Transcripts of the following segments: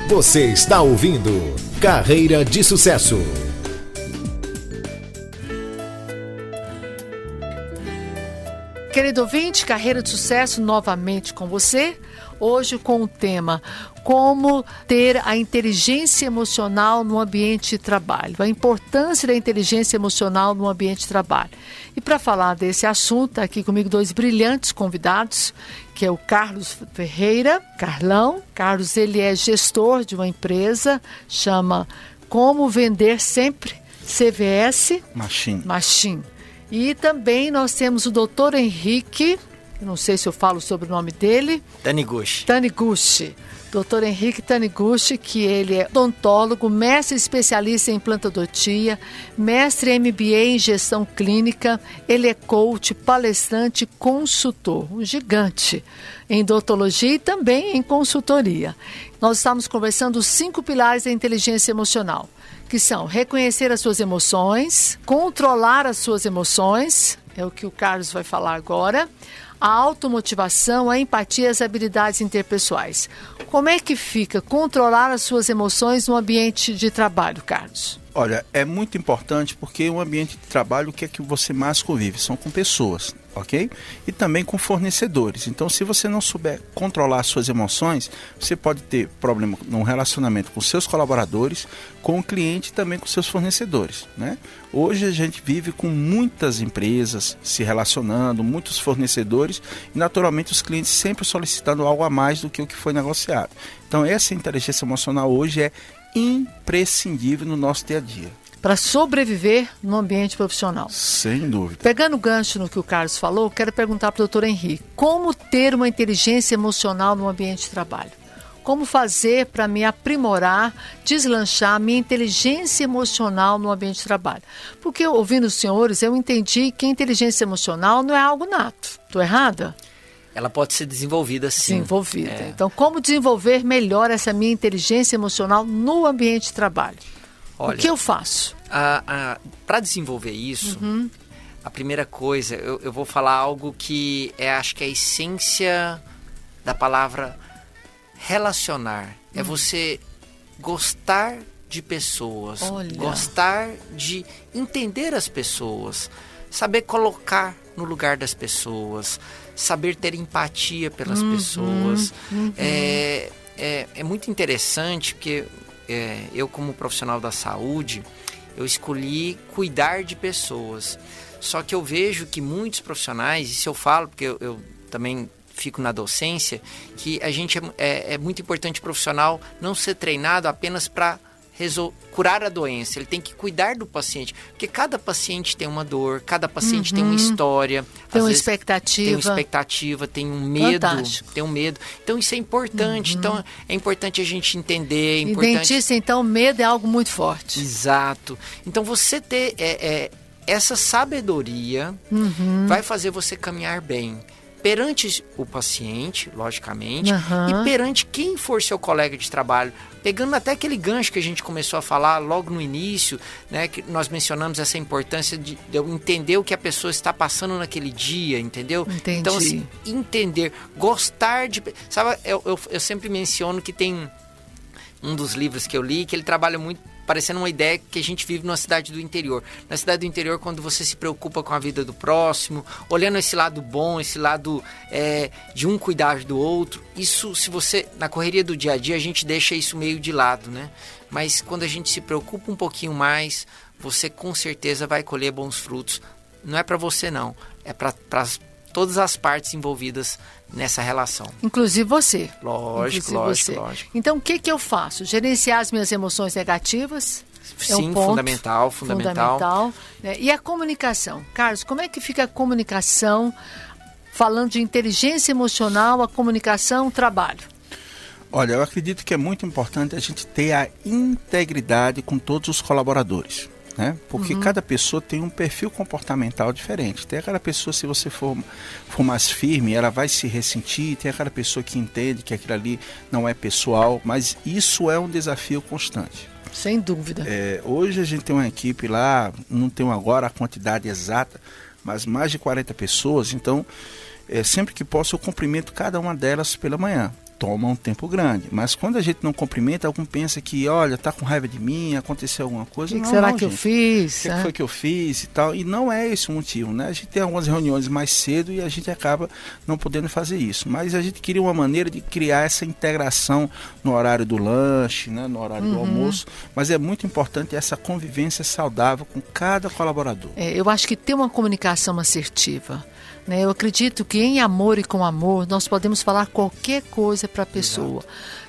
Você está ouvindo Carreira de Sucesso. Querido ouvinte, Carreira de Sucesso novamente com você. Hoje com o tema como ter a inteligência emocional no ambiente de trabalho, a importância da inteligência emocional no ambiente de trabalho. E para falar desse assunto, está aqui comigo dois brilhantes convidados, que é o Carlos Ferreira, Carlão. Carlos, ele é gestor de uma empresa, chama Como Vender Sempre, CVS Machine. E também nós temos o Dr. Henrique, não sei se eu falo sobre o nome dele. Taniguchi. Dr. Henrique Taniguchi, que ele é odontólogo, mestre especialista em implantodontia, mestre MBA em gestão clínica, ele é coach, palestrante, consultor, um gigante em odontologia e também em consultoria. Nós estamos conversando os 5 pilares da inteligência emocional, que são reconhecer as suas emoções, controlar as suas emoções, é o que o Carlos vai falar agora, a automotivação, a empatia e as habilidades interpessoais. Como é que fica controlar as suas emoções no ambiente de trabalho, Carlos? Olha, é muito importante porque o ambiente de trabalho, o que é que você mais convive? São com pessoas, ok? E também com fornecedores. Então, se você não souber controlar as suas emoções, você pode ter problema no relacionamento com seus colaboradores, com o cliente e também com seus fornecedores, né? Hoje a gente vive com muitas empresas se relacionando, muitos fornecedores e naturalmente os clientes sempre solicitando algo a mais do que o que foi negociado. Então, essa inteligência emocional hoje é imprescindível no nosso dia a dia. Para sobreviver no ambiente profissional. Sem dúvida. Pegando o gancho no que o Carlos falou, quero perguntar para o Dr. Henrique, como ter uma inteligência emocional no ambiente de trabalho? Como fazer para me aprimorar, deslanchar minha inteligência emocional no ambiente de trabalho? Porque ouvindo os senhores, eu entendi que a inteligência emocional não é algo nato. Estou errada? Ela pode ser desenvolvida, sim. Desenvolvida. Então, como desenvolver melhor essa minha inteligência emocional no ambiente de trabalho? Olha, o que eu faço? Para desenvolver isso, a primeira coisa, eu vou falar algo que acho que é a essência da palavra relacionar. É você gostar de pessoas, gostar de entender as pessoas, saber colocar no lugar das pessoas, saber ter empatia pelas pessoas. É muito interessante porque eu, como profissional da saúde, eu escolhi cuidar de pessoas. Só que eu vejo que muitos profissionais, isso eu falo porque eu também fico na docência, que a gente é muito importante o profissional não ser treinado apenas para curar a doença. Ele tem que cuidar do paciente, porque cada paciente tem uma dor, cada paciente tem uma história, tem uma expectativa, tem um medo, fantástico. Tem um medo. Então isso é importante. Então é importante a gente entender. E dentista, então, medo é algo muito forte. Exato. Então você ter essa sabedoria vai fazer você caminhar bem perante o paciente, logicamente, e perante quem for seu colega de trabalho, pegando até aquele gancho que a gente começou a falar logo no início, né, que nós mencionamos essa importância de eu entender o que a pessoa está passando naquele dia, entendeu? Entendi. Então, assim, entender, gostar de... Sabe, eu sempre menciono que tem um dos livros que eu li, que ele trabalha muito parecendo uma ideia que a gente vive numa cidade do interior. Na cidade do interior, quando você se preocupa com a vida do próximo, olhando esse lado bom, esse lado de um cuidar do outro, isso, se você, na correria do dia a dia, a gente deixa isso meio de lado, né? Mas quando a gente se preocupa um pouquinho mais, você com certeza vai colher bons frutos. Não é para você, não. É para todas as partes envolvidas nessa relação. Inclusive você. Lógico. Então, o que eu faço? Gerenciar as minhas emoções negativas? Sim, fundamental. Né? E a comunicação? Carlos, como é que fica a comunicação, falando de inteligência emocional, a comunicação, trabalho? Olha, eu acredito que é muito importante a gente ter a integridade com todos os colaboradores, né? Porque cada pessoa tem um perfil comportamental diferente. Tem aquela pessoa, se você for mais firme, ela vai se ressentir. Tem aquela pessoa que entende que aquilo ali não é pessoal, mas isso é um desafio constante. Sem dúvida. Hoje a gente tem uma equipe lá, não tenho agora a quantidade exata, mas mais de 40 pessoas. Então, sempre que posso, eu cumprimento cada uma delas pela manhã. toma um tempo grande. Mas quando a gente não cumprimenta, algum pensa que, olha, tá com raiva de mim, aconteceu alguma coisa. O que Não, será não, que eu gente. fiz? O que foi que eu fiz e tal? E não é esse o motivo, né? A gente tem algumas reuniões mais cedo e a gente acaba não podendo fazer isso. Mas a gente queria uma maneira de criar essa integração no horário do lanche, né? No horário do almoço. Mas é muito importante essa convivência saudável com cada colaborador. Eu acho que ter uma comunicação assertiva, né? Eu acredito que em amor e com amor nós podemos falar qualquer coisa para a pessoa.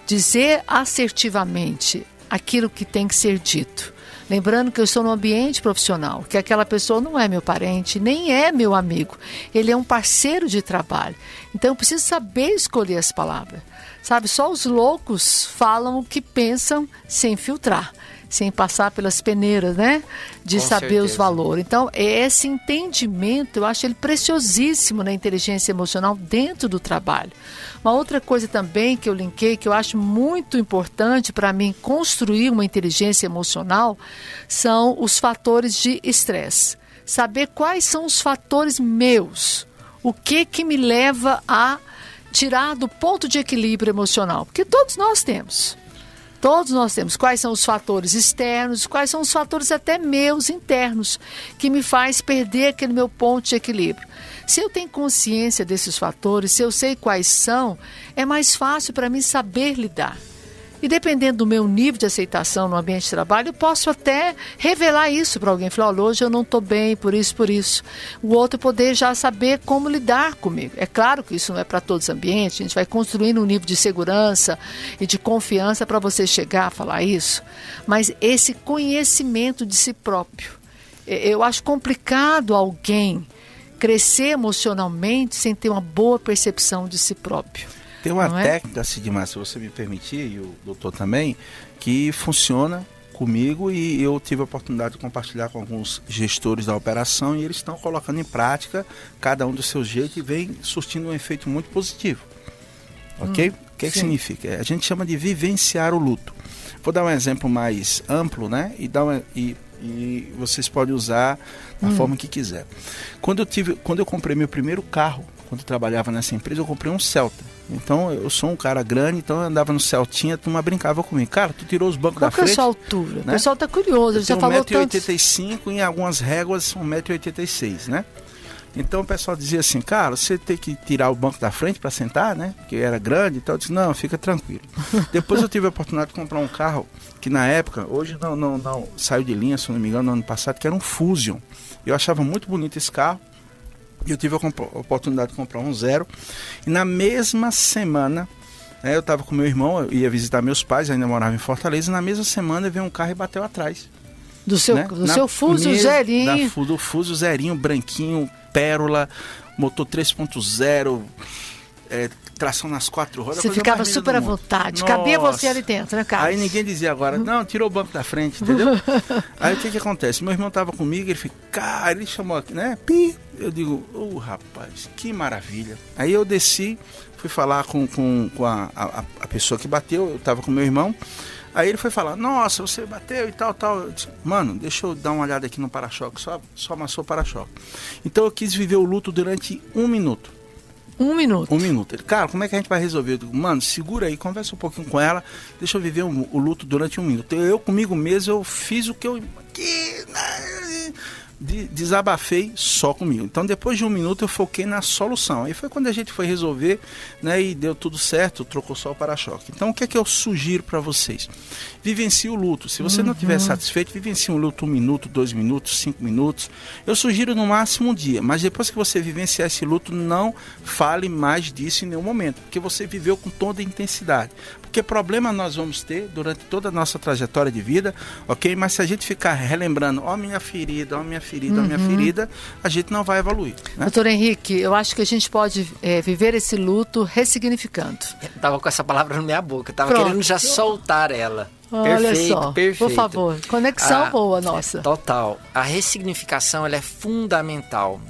Dizer assertivamente aquilo que tem que ser dito. Lembrando que eu estou no ambiente profissional, que aquela pessoa não é meu parente, nem é meu amigo. Ele é um parceiro de trabalho. Então eu preciso saber escolher as palavras. Sabe, só os loucos falam o que pensam sem filtrar, sem passar pelas peneiras, né? De Com saber certeza. os valores. Então, esse entendimento, eu acho ele preciosíssimo na inteligência emocional dentro do trabalho. Uma outra coisa também que eu linkei, que eu acho muito importante para mim construir uma inteligência emocional, são os fatores de estresse. Saber quais são os fatores meus. O que me leva a tirar do ponto de equilíbrio emocional. Porque todos nós temos. Todos nós temos. Quais são os fatores externos, quais são os fatores até meus internos, que me faz perder aquele meu ponto de equilíbrio. Se eu tenho consciência desses fatores, se eu sei quais são, é mais fácil para mim saber lidar. E dependendo do meu nível de aceitação no ambiente de trabalho, eu posso até revelar isso para alguém. Falar, olha, hoje eu não estou bem, por isso, por isso. O outro poder já saber como lidar comigo. É claro que isso não é para todos os ambientes, a gente vai construindo um nível de segurança e de confiança para você chegar a falar isso. Mas esse conhecimento de si próprio. Eu acho complicado alguém crescer emocionalmente sem ter uma boa percepção de si próprio. Tem uma Não é? técnica, Sidmar, se você me permitir, e o doutor também, que funciona comigo e eu tive a oportunidade de compartilhar com alguns gestores da operação e eles estão colocando em prática cada um do seu jeito e vem surtindo um efeito muito positivo. Ok? O que sim. significa? A gente chama de vivenciar o luto. Vou dar um exemplo mais amplo, né? E vocês podem usar da forma que quiser. Quando eu comprei meu primeiro carro, quando eu trabalhava nessa empresa, eu comprei um Celta. Então, eu sou um cara grande, então eu andava no Celtinha, a turma brincava comigo. Cara, tu tirou os bancos da Qual que é a frente? sua altura? Né? O pessoal está curioso, ele Eu já tenho falou tanto. 1,85 m, em algumas réguas são 1,86 m, né? Então o pessoal dizia assim, cara, você tem que tirar o banco da frente para sentar, né? Porque era grande, então eu disse, não, fica tranquilo. Depois eu tive a oportunidade de comprar um carro que na época, hoje não saiu de linha, se não me engano, no ano passado, que era um Fusion. Eu achava muito bonito esse carro. E eu tive a oportunidade de comprar um zero. E na mesma semana, eu estava com meu irmão, eu ia visitar meus pais, ainda morava em Fortaleza. E na mesma semana veio um carro e bateu atrás. Do seu, Né? do seu Fuso zerinho. Do Fuso zerinho, branquinho, pérola, motor 3.0, tração nas 4 rodas. Você ficava super à vontade. Cabia você ali dentro, né, Carlos? Aí ninguém dizia agora, não, tirou o banco da frente, entendeu? Aí o que acontece? Meu irmão tava comigo, ele ficou, cara, ele chamou aqui, né? Pi. Eu digo, rapaz, que maravilha. Aí eu desci, fui falar com a pessoa que bateu, eu tava com meu irmão. Aí ele foi falar, nossa, você bateu e tal. Eu disse, mano, deixa eu dar uma olhada aqui no para-choque, só amassou o para-choque. Então eu quis viver o luto durante 1 minuto. 1 minuto. 1 minuto. Ele, cara, como é que a gente vai resolver? Eu digo, mano, segura aí, conversa um pouquinho com ela, deixa eu viver o luto durante 1 minuto. Eu comigo mesmo, eu fiz o que eu... desabafei só comigo. Então depois de 1 minuto eu foquei na solução. Aí foi quando a gente foi resolver, né, e deu tudo certo, trocou só o para-choque. Então o que é que eu sugiro para vocês? Vivencie o luto. Se você não estiver satisfeito, vivencie um luto 1 minuto, 2 minutos, 5 minutos. Eu sugiro no máximo 1 dia, mas depois que você vivenciar esse luto, não fale mais disso em nenhum momento, porque você viveu com toda a intensidade. Porque problema nós vamos ter durante toda a nossa trajetória de vida, ok? Mas se a gente ficar relembrando, ó minha ferida, ó minha ferida, ó minha ferida, a gente não vai evoluir, né? Doutor Henrique, eu acho que a gente pode viver esse luto ressignificando. Eu tava com essa palavra na minha boca, tava Pronto. querendo já soltar ela. Olha Perfeito, só, perfeito. por favor, conexão boa nossa. Total. A ressignificação, ela é fundamental.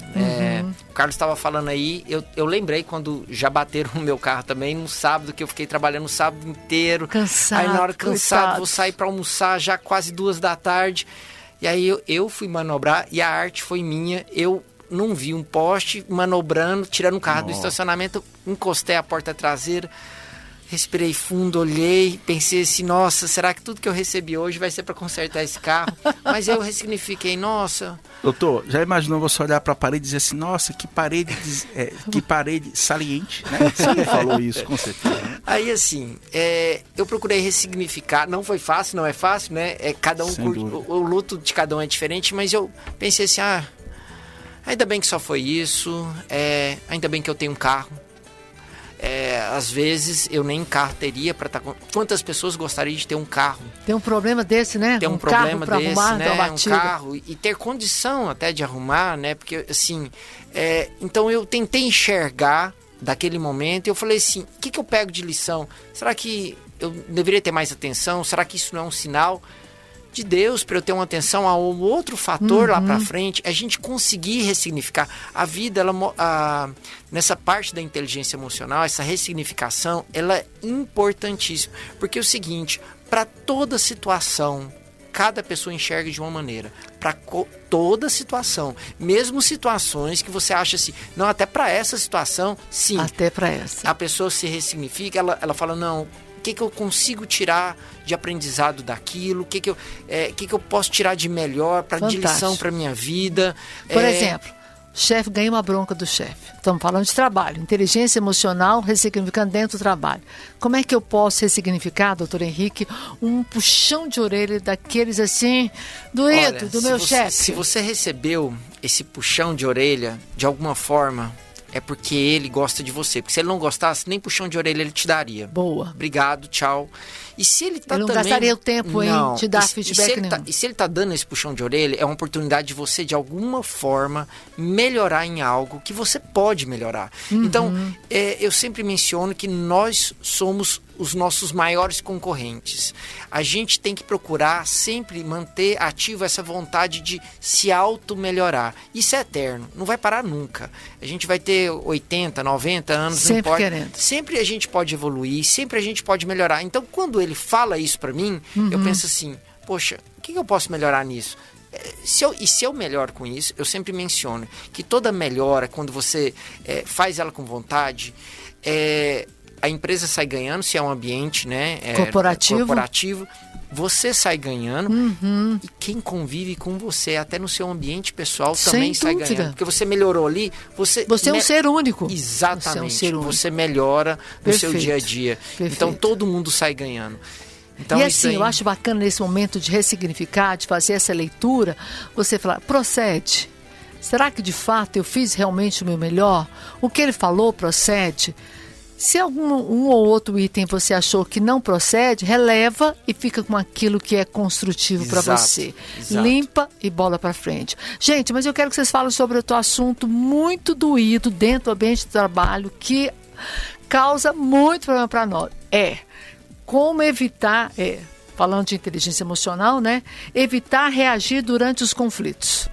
O Carlos estava falando aí, eu lembrei quando já bateram no meu carro também, no sábado, que eu fiquei trabalhando o sábado inteiro. Cansado, Aí na hora cansado, coitado. vou sair para almoçar já quase 2 da tarde. E aí eu fui manobrar e a arte foi minha. Eu não vi um poste manobrando, tirando o carro do estacionamento, encostei a porta traseira. respirei fundo, olhei, pensei assim, nossa, será que tudo que eu recebi hoje vai ser para consertar esse carro? Mas eu ressignifiquei, nossa... Doutor, já imaginou você olhar para a parede e dizer assim, nossa, que parede saliente, né? Você falou isso, com certeza. Né? Aí, assim, eu procurei ressignificar, não foi fácil, não é fácil, né? Cada um o luto de cada um é diferente, mas eu pensei assim, ainda bem que só foi isso, ainda bem que eu tenho um carro. Às vezes eu nem carro teria para estar com... Quantas pessoas gostariam de ter um carro? Tem um problema desse, né? Tem um problema carro desse, arrumar, né? Um carro e ter condição até de arrumar, né? Porque assim, então eu tentei enxergar daquele momento e eu falei assim, o que eu pego de lição? Será que eu deveria ter mais atenção? Será que isso não é um sinal de Deus para eu ter uma atenção a um outro fator lá para frente? A gente conseguir ressignificar a vida, nessa parte da inteligência emocional, essa ressignificação, ela é importantíssima, porque é o seguinte, para toda situação, cada pessoa enxerga de uma maneira, para toda situação, mesmo situações que você acha assim, não, até para essa situação, sim, até para essa, a pessoa se ressignifica, ela fala, não, o que eu consigo tirar de aprendizado daquilo, o que eu posso tirar de melhor, de lição para minha vida. Por exemplo, o chefe ganha uma bronca do chefe. Estamos falando de trabalho, inteligência emocional, ressignificando dentro do trabalho. Como é que eu posso ressignificar, doutor Henrique, um puxão de orelha daqueles assim, doído, do meu chefe? Se você recebeu esse puxão de orelha, de alguma forma, é porque ele gosta de você. Porque se ele não gostasse, nem puxão de orelha ele te daria. Boa. Obrigado, tchau. E se ele tá ele não também... gastaria o tempo em te dar feedback nenhum. E se ele tá dando esse puxão de orelha, é uma oportunidade de você, de alguma forma, melhorar em algo que você pode melhorar. Então, eu sempre menciono que nós somos os nossos maiores concorrentes. A gente tem que procurar sempre manter ativa essa vontade de se auto-melhorar. Isso é eterno, não vai parar nunca. A gente vai ter 80, 90 anos, sempre não importa. Querendo. Sempre a gente pode evoluir, sempre a gente pode melhorar. Então, quando ele fala isso pra mim, eu penso assim, poxa, o que eu posso melhorar nisso? Se eu melhoro com isso, eu sempre menciono que toda melhora, quando você faz ela com vontade, a empresa sai ganhando, se é um ambiente, né, corporativo, você sai ganhando e quem convive com você, até no seu ambiente pessoal, também sai ganhando. Porque você melhorou ali, você é um ser único. Exatamente. Você é um ser único. Você melhora no seu dia a dia. Perfeito. Então todo mundo sai ganhando. Então, e assim, eu acho bacana nesse momento de ressignificar, de fazer essa leitura, você falar, procede. Será que de fato eu fiz realmente o meu melhor? O que ele falou procede? Se um ou outro item você achou que não procede, releva e fica com aquilo que é construtivo para você. Exato. Limpa e bola para frente. Gente, mas eu quero que vocês falem sobre outro assunto muito doído dentro do ambiente de trabalho que causa muito problema para nós. Como evitar, falando de inteligência emocional, né? Evitar reagir durante os conflitos.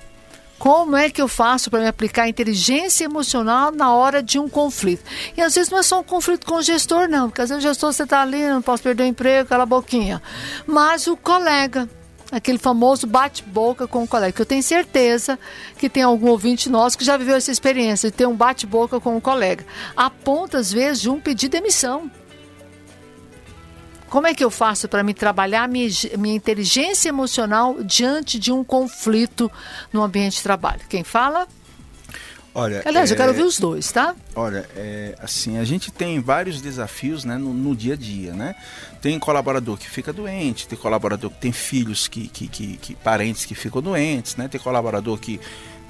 Como é que eu faço para me aplicar a inteligência emocional na hora de um conflito? E às vezes não é só um conflito com o gestor, não. Porque às vezes o gestor, você está ali, não posso perder o emprego, cala a boquinha. Mas o colega, aquele famoso bate-boca com o colega. Que eu tenho certeza que tem algum ouvinte nosso que já viveu essa experiência de ter um bate-boca com o colega. A ponto, às vezes, de um pedir demissão. Como é que eu faço para me trabalhar minha inteligência emocional diante de um conflito no ambiente de trabalho? Quem fala? Olha, aliás, eu quero ouvir os dois, tá? Olha, assim, a gente tem vários desafios, né, no dia a dia, né? Tem colaborador que fica doente, tem colaborador que tem filhos, parentes que ficam doentes, né? Tem colaborador que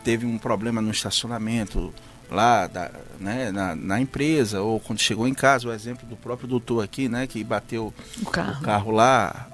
teve um problema no estacionamento lá na empresa, ou quando chegou em casa, o exemplo do próprio doutor aqui, né, que bateu o carro lá,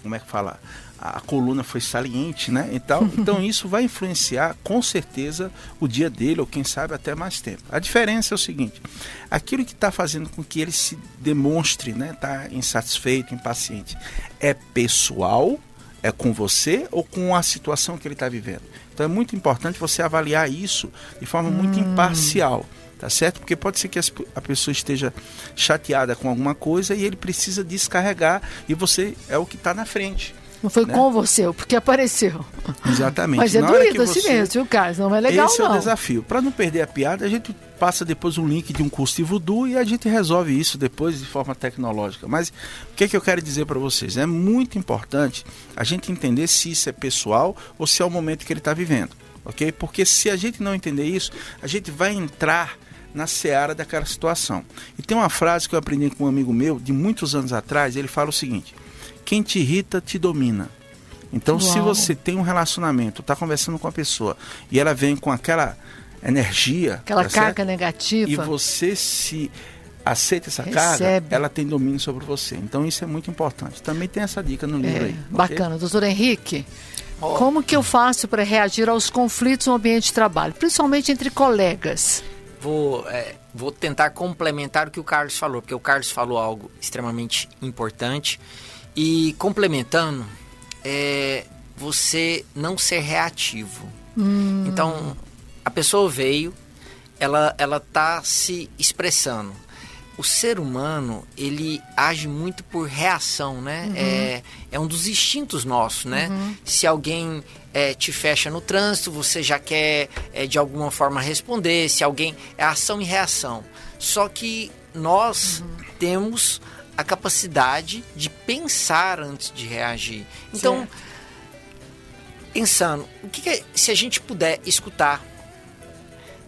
como é que fala? A coluna foi saliente, né? Então isso vai influenciar com certeza o dia dele, ou quem sabe até mais tempo. A diferença é o seguinte: aquilo que está fazendo com que ele se demonstre, né, tá insatisfeito, impaciente, é pessoal, é com você ou com a situação que ele está vivendo? Então é muito importante você avaliar isso de forma muito imparcial, tá certo? Porque pode ser que a pessoa esteja chateada com alguma coisa e ele precisa descarregar, e você é o que está na frente. Não foi né? com você, porque apareceu. Exatamente. Mas é Na hora doído que assim você- mesmo, viu, Carlos? Não é legal, Esse não. é o desafio. Para não perder a piada, a gente passa depois um link de um curso de voodoo e a gente resolve isso depois de forma tecnológica. Mas o que é que eu quero dizer para vocês? É muito importante a gente entender se isso é pessoal ou se é o momento que ele está vivendo, ok? Porque se a gente não entender isso, a gente vai entrar na seara daquela situação. E tem uma frase que eu aprendi com um amigo meu de muitos anos atrás, ele fala o seguinte: quem te irrita te domina. Então, se Uau. você tem um relacionamento, está conversando com a pessoa e ela vem com aquela energia, Aquela tá carga certo? negativa. E você se aceita essa Recebe. carga, ela tem domínio sobre você. Então, isso é muito importante. Também tem essa dica no livro aí. ok? Bacana. Doutor Henrique, como que eu faço para reagir aos conflitos no ambiente de trabalho, principalmente entre colegas? Vou tentar complementar o que o Carlos falou, porque o Carlos falou algo extremamente importante. E complementando, você não ser reativo. Então, a pessoa veio, ela está se expressando. O ser humano, ele age muito por reação, né? É um dos instintos nossos, né? Se alguém te fecha no trânsito, você já quer, de alguma forma, responder. Se alguém... É ação e reação. Só que nós temos a capacidade de pensar antes de reagir. Então, Certo. pensando, se a gente puder escutar,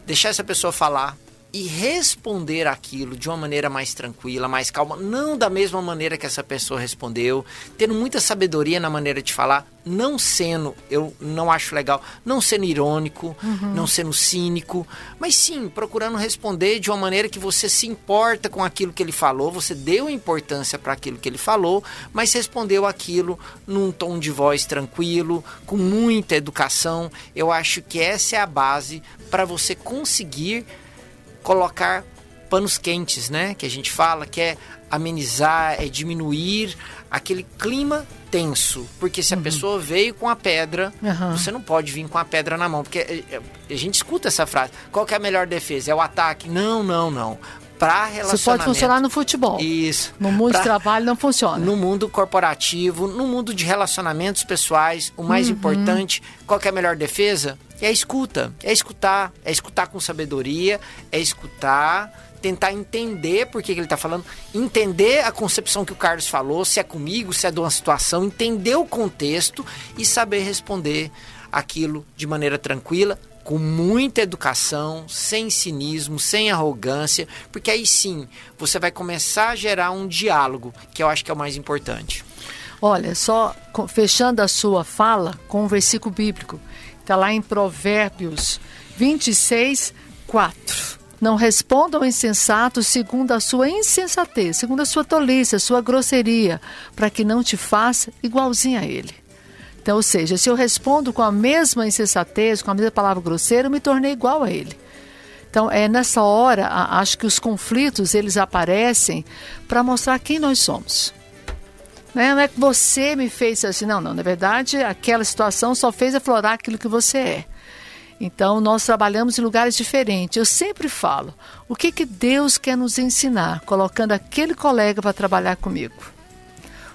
deixar essa pessoa falar e responder aquilo de uma maneira mais tranquila, mais calma, não da mesma maneira que essa pessoa respondeu, tendo muita sabedoria na maneira de falar, não sendo, eu não acho legal, não sendo irônico, não sendo cínico, mas sim, procurando responder de uma maneira que você se importa com aquilo que ele falou, você deu importância para aquilo que ele falou, mas respondeu aquilo num tom de voz tranquilo, com muita educação. Eu acho que essa é a base para você conseguir colocar panos quentes, né? Que a gente fala, que é amenizar, é diminuir aquele clima tenso. Porque se a pessoa veio com a pedra, você não pode vir com a pedra na mão. Porque a gente escuta essa frase. Qual que é a melhor defesa? É o ataque? Não. Para relacionamento... Isso pode funcionar no futebol. Isso. No mundo de trabalho não funciona. No mundo corporativo, no mundo de relacionamentos pessoais, o mais importante, qual que é a melhor defesa? É a escuta. É escutar com sabedoria, é escutar, tentar entender por que ele está falando, entender a concepção que o Carlos falou, se é comigo, se é de uma situação, entender o contexto e saber responder aquilo de maneira tranquila, com muita educação, sem cinismo, sem arrogância, porque aí sim você vai começar a gerar um diálogo, que eu acho que é o mais importante. Olha, só fechando a sua fala com um versículo bíblico, está lá em Provérbios 26, 4. Não respondam insensatos segundo a sua insensatez, segundo a sua tolice, a sua grosseria, para que não te faça igualzinho a ele. Então, ou seja, se eu respondo com a mesma insensatez, com a mesma palavra grosseira, eu me tornei igual a ele. Então, nessa hora, acho que os conflitos, eles aparecem para mostrar quem nós somos. Não é que você me fez assim, não. Na verdade, aquela situação só fez aflorar aquilo que você é. Então, nós trabalhamos em lugares diferentes. Eu sempre falo, o que Deus quer nos ensinar, colocando aquele colega para trabalhar comigo?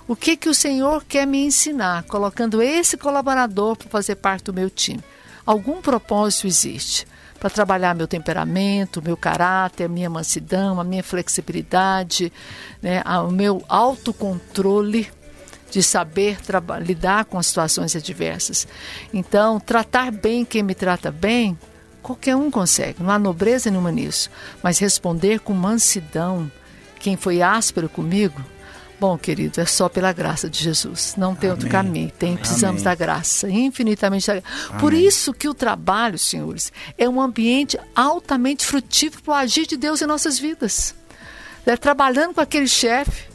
O que o Senhor quer me ensinar, colocando esse colaborador para fazer parte do meu time? Algum propósito existe para trabalhar meu temperamento, meu caráter, minha mansidão, a minha flexibilidade, né, o meu autocontrole de saber lidar com as situações adversas. Então, tratar bem quem me trata bem, qualquer um consegue, não há nobreza nenhuma nisso. Mas responder com mansidão, quem foi áspero comigo, bom, querido, é só pela graça de Jesus. Não tem outro caminho. Precisamos da graça, infinitamente da graça. Por isso que o trabalho, senhores, é um ambiente altamente frutífero para o agir de Deus em nossas vidas. Trabalhando com aquele chefe,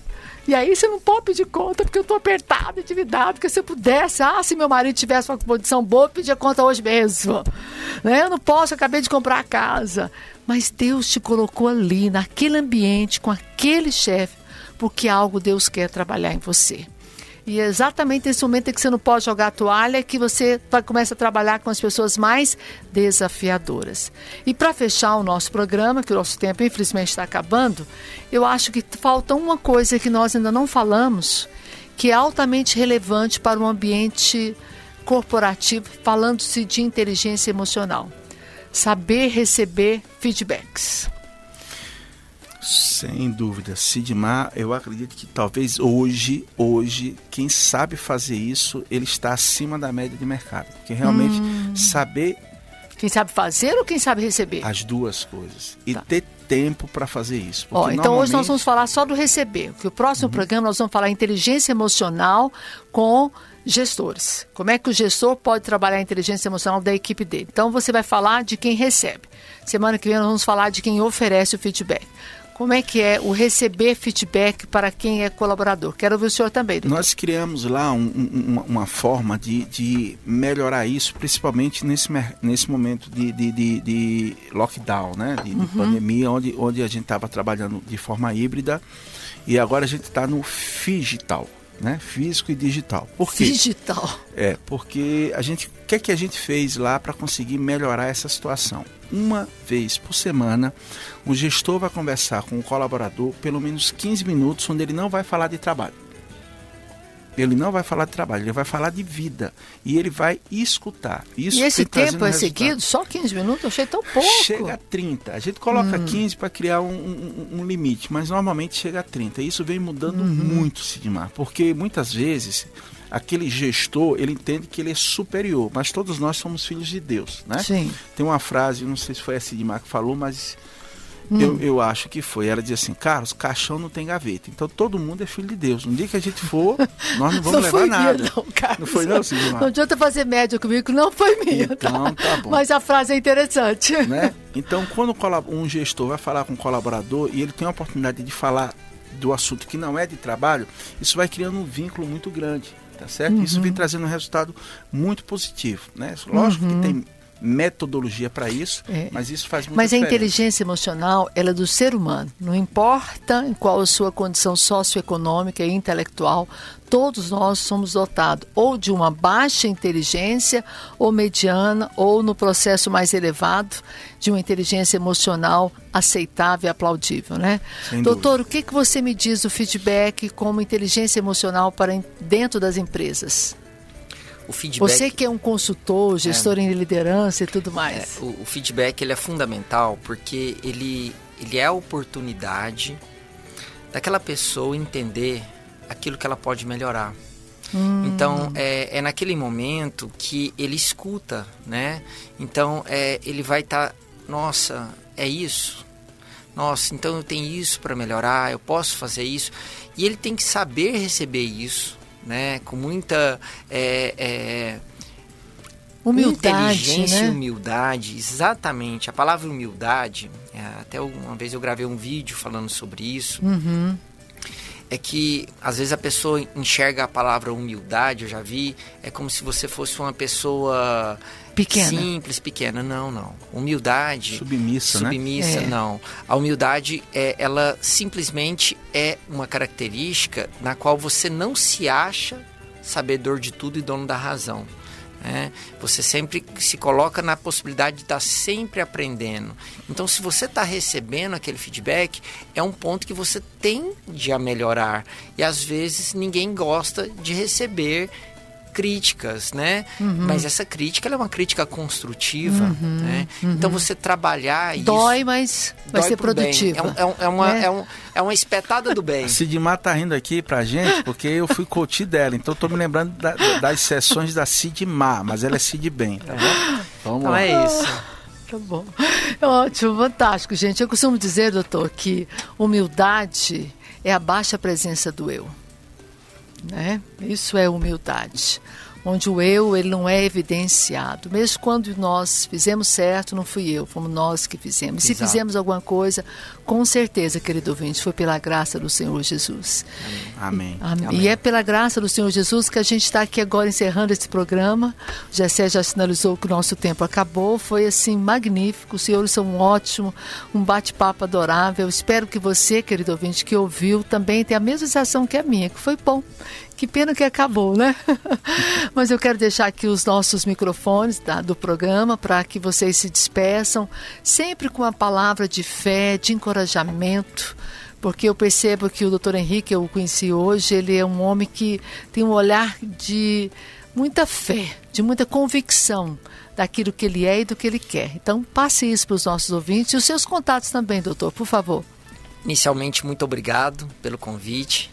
e aí você não pode pedir conta, porque eu estou apertado, endividado, porque se eu pudesse, se meu marido tivesse uma condição boa, eu pedia conta hoje mesmo. Né? Eu não posso, eu acabei de comprar a casa. Mas Deus te colocou ali, naquele ambiente, com aquele chefe, porque algo Deus quer trabalhar em você. E é exatamente nesse momento em que você não pode jogar a toalha que você começa a trabalhar com as pessoas mais desafiadoras. E para fechar o nosso programa, que o nosso tempo infelizmente está acabando, eu acho que falta uma coisa que nós ainda não falamos, que é altamente relevante para o ambiente corporativo, falando-se de inteligência emocional. Saber receber feedbacks. Sem dúvida, Sidmar, eu acredito que talvez hoje, quem sabe fazer isso, ele está acima da média de mercado. Porque realmente saber... Quem sabe fazer ou quem sabe receber? As duas coisas. E ter tempo para fazer isso. Porque então hoje nós vamos falar só do receber. Porque o próximo programa nós vamos falar inteligência emocional com gestores. Como é que o gestor pode trabalhar a inteligência emocional da equipe dele. Então você vai falar de quem recebe. Semana que vem nós vamos falar de quem oferece o feedback. Como é que é o receber feedback para quem é colaborador? Quero ouvir o senhor também, doutor. Nós criamos lá uma forma de melhorar isso, principalmente nesse momento de lockdown, né? De pandemia, onde a gente estava trabalhando de forma híbrida e agora a gente está no digital, né? Físico e digital. Por quê? Digital. Porque o que a gente fez lá para conseguir melhorar essa situação? Uma vez por semana, o gestor vai conversar com o colaborador pelo menos 15 minutos, onde ele não vai falar de trabalho. Ele não vai falar de trabalho, ele vai falar de vida. E ele vai escutar. Isso e esse tempo é resultado. Seguido? Só 15 minutos? Eu achei tão pouco. Chega a 30. A gente coloca 15 para criar um limite, mas normalmente chega a 30. Isso vem mudando muito, Sidmar, porque muitas vezes aquele gestor, ele entende que ele é superior, mas todos nós somos filhos de Deus, né? Sim. Tem uma frase, não sei se foi a Sidmar que falou, mas eu acho que foi. Ela diz assim: Carlos, caixão não tem gaveta. Então todo mundo é filho de Deus. No dia que a gente for, nós não vamos levar nada. Não, Carlos. Não foi não, Sidmar? Não adianta fazer média comigo, que não foi minha. Então, tá bom. Mas a frase é interessante. Né? Então, quando um gestor vai falar com um colaborador e ele tem a oportunidade de falar do assunto que não é de trabalho, isso vai criando um vínculo muito grande. Tá certo? Isso vem trazendo um resultado muito positivo, né? Lógico que tem metodologia para isso, mas isso faz muita diferença. Mas a inteligência emocional, ela é do ser humano. Não importa em qual a sua condição socioeconômica e intelectual, todos nós somos dotados ou de uma baixa inteligência, ou mediana, ou no processo mais elevado, de uma inteligência emocional aceitável e aplaudível, né? Doutor, o que você me diz do feedback como inteligência emocional para dentro das empresas? O feedback, você que é um consultor, gestor em liderança e tudo mais. O feedback ele é fundamental porque ele é a oportunidade daquela pessoa entender aquilo que ela pode melhorar. Então, é naquele momento que ele escuta, né? Então, ele vai estar, nossa, é isso? Nossa, então eu tenho isso para melhorar, eu posso fazer isso. E ele tem que saber receber isso, né? Com muita humildade, inteligência, né? E humildade, exatamente. A palavra humildade, até uma vez eu gravei um vídeo falando sobre isso. É que às vezes a pessoa enxerga a palavra humildade, eu já vi, é como se você fosse uma pessoa pequena. Simples, pequena. Não. Humildade... Submissa, né? Não. A humildade, ela simplesmente é uma característica na qual você não se acha sabedor de tudo e dono da razão. Você sempre se coloca na possibilidade de estar sempre aprendendo. Então, se você está recebendo aquele feedback, é um ponto que você tende a melhorar. E às vezes ninguém gosta de receber críticas, né? Mas essa crítica, ela é uma crítica construtiva, né? Então você trabalhar isso... Dói, mas vai ser produtiva. É uma espetada do bem. A Sidmar tá rindo aqui pra gente, porque eu fui coach dela, então eu tô me lembrando das sessões da Sidmar, mas ela é Sid Bem, tá bom? Vamos lá. É isso. Tá bom. Ótimo, fantástico, gente. Eu costumo dizer, doutor, que humildade é a baixa presença do eu. Né? Isso é humildade, onde o eu ele não é evidenciado, mesmo quando nós fizemos certo, não fui eu, fomos nós que fizemos. E se fizemos alguma coisa, com certeza, querido ouvinte, foi pela graça do Senhor Jesus. Amém. E é pela graça do Senhor Jesus que a gente está aqui agora encerrando esse programa. O Gessé já sinalizou que o nosso tempo acabou, foi assim magnífico, os senhores são ótimos, um bate-papo adorável. Espero que você, querido ouvinte, que ouviu, também tenha a mesma sensação que a minha, que foi bom. Que pena que acabou, né? Mas eu quero deixar aqui os nossos microfones do programa para que vocês se despeçam, sempre com uma palavra de fé, de encorajamento, Porque eu percebo que o Dr. Henrique, eu o conheci hoje, ele é um homem que tem um olhar de muita fé, de muita convicção daquilo que ele é e do que ele quer. Então, passe isso para os nossos ouvintes e os seus contatos também, doutor, por favor. Inicialmente, muito obrigado pelo convite.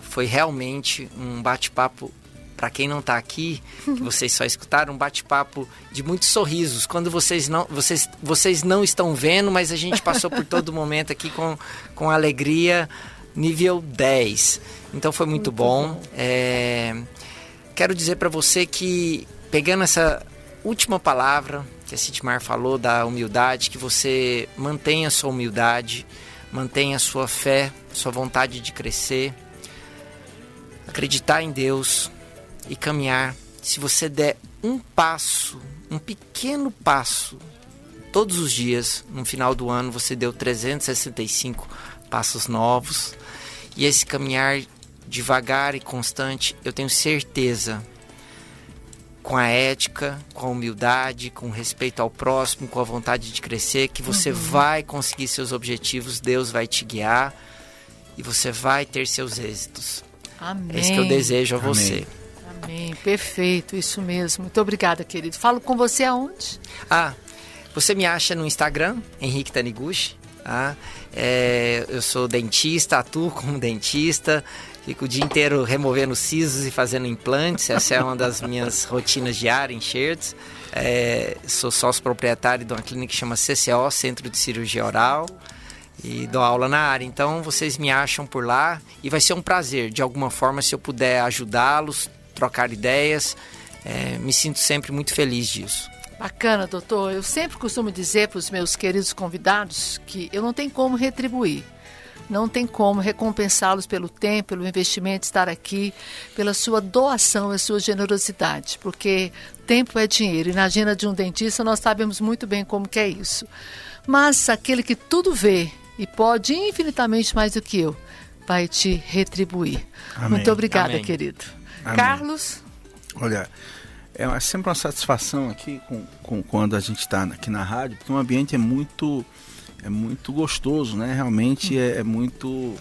Foi realmente um bate-papo, para quem não está aqui, que vocês só escutaram, um bate-papo de muitos sorrisos. Quando vocês não estão vendo, mas a gente passou por todo momento aqui com alegria, nível 10. Então foi muito bom. Quero dizer para você que, pegando essa última palavra que a Sidmar falou, da humildade, que você mantenha a sua humildade, mantenha a sua fé, sua vontade de crescer, acreditar em Deus e caminhar. Se você der um passo, um pequeno passo, todos os dias, no final do ano você deu 365 passos novos. E esse caminhar devagar e constante, eu tenho certeza, com a ética, com a humildade, com o respeito ao próximo, com a vontade de crescer, que você vai conseguir seus objetivos, Deus vai te guiar e você vai ter seus êxitos. Amém. É isso que eu desejo a você. Amém, perfeito, isso mesmo. Muito obrigada, querido. Falo com você aonde? Você me acha no Instagram, Henrique Taniguchi. Eu sou dentista, atuo como dentista, fico o dia inteiro removendo sisos e fazendo implantes. Essa é uma das minhas rotinas diárias, enxertos. Sou sócio proprietário de uma clínica que chama CCO, Centro de Cirurgia Oral, e dou aula na área. Então vocês me acham por lá e vai ser um prazer, de alguma forma, se eu puder ajudá-los, trocar ideias. Me sinto sempre muito feliz disso. Bacana, doutor. Eu sempre costumo dizer para os meus queridos convidados que eu não tenho como retribuir. Não tem como recompensá-los pelo tempo, pelo investimento de estar aqui, pela sua doação e sua generosidade, porque tempo é dinheiro e na agenda de um dentista nós sabemos muito bem como que é isso. Mas aquele que tudo vê e pode infinitamente mais do que eu, vai te retribuir. Amém. Muito obrigada, Amém. querido. Amém. Carlos? Olha, é sempre uma satisfação aqui quando a gente está aqui na rádio, porque o ambiente é muito gostoso, né? Realmente é muito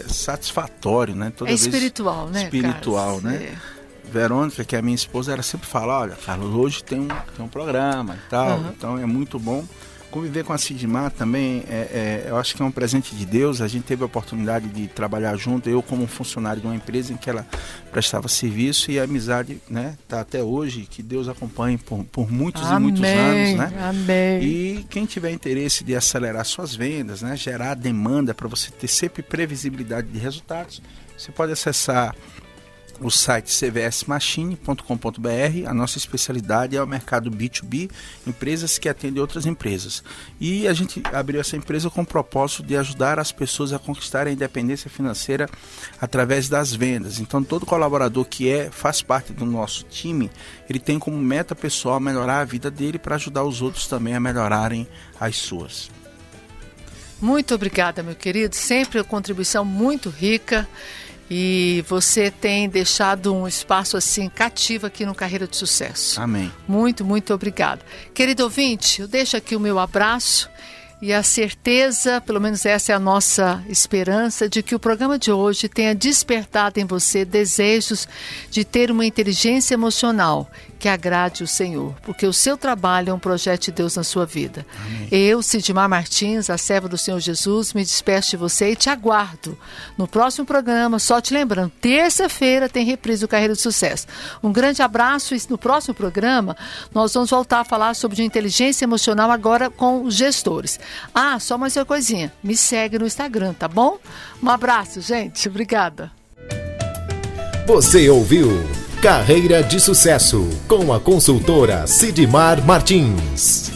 satisfatório, né? Toda vez espiritual, né? Espiritual, Carlos? né? Verônica, que é a minha esposa, ela sempre fala, olha, Carlos, hoje tem um programa e tal, então é muito bom. Conviver com a Sidmar também, eu acho que é um presente de Deus. A gente teve a oportunidade de trabalhar junto, eu como funcionário de uma empresa em que ela prestava serviço, e a amizade, né, tá até hoje, que Deus acompanhe por muitos e muitos anos, né? Amém. E quem tiver interesse de acelerar suas vendas, né, gerar demanda para você ter sempre previsibilidade de resultados, você pode acessar o site cvsmachine.com.br. A nossa especialidade é o mercado B2B, empresas que atendem outras empresas. E a gente abriu essa empresa com o propósito de ajudar as pessoas a conquistarem a independência financeira através das vendas. Então, todo colaborador que faz parte do nosso time, ele tem como meta pessoal melhorar a vida dele para ajudar os outros também a melhorarem as suas. Muito obrigada, meu querido. Sempre uma contribuição muito rica. E você tem deixado um espaço assim cativo aqui no Carreira de Sucesso. Amém. Muito, muito obrigada. Querido ouvinte, eu deixo aqui o meu abraço e a certeza, pelo menos essa é a nossa esperança, de que o programa de hoje tenha despertado em você desejos de ter uma inteligência emocional que agrade o Senhor, porque o seu trabalho é um projeto de Deus na sua vida. Amém. Eu, Sidmar Martins, a serva do Senhor Jesus, me despeço de você e te aguardo no próximo programa. Só te lembrando, terça-feira tem reprise do Carreira de Sucesso. Um grande abraço e no próximo programa nós vamos voltar a falar sobre inteligência emocional agora com os gestores. Só mais uma coisinha, me segue no Instagram, tá bom? Um abraço, gente. Obrigada. Você ouviu Carreira de Sucesso com a consultora Sidmar Martins.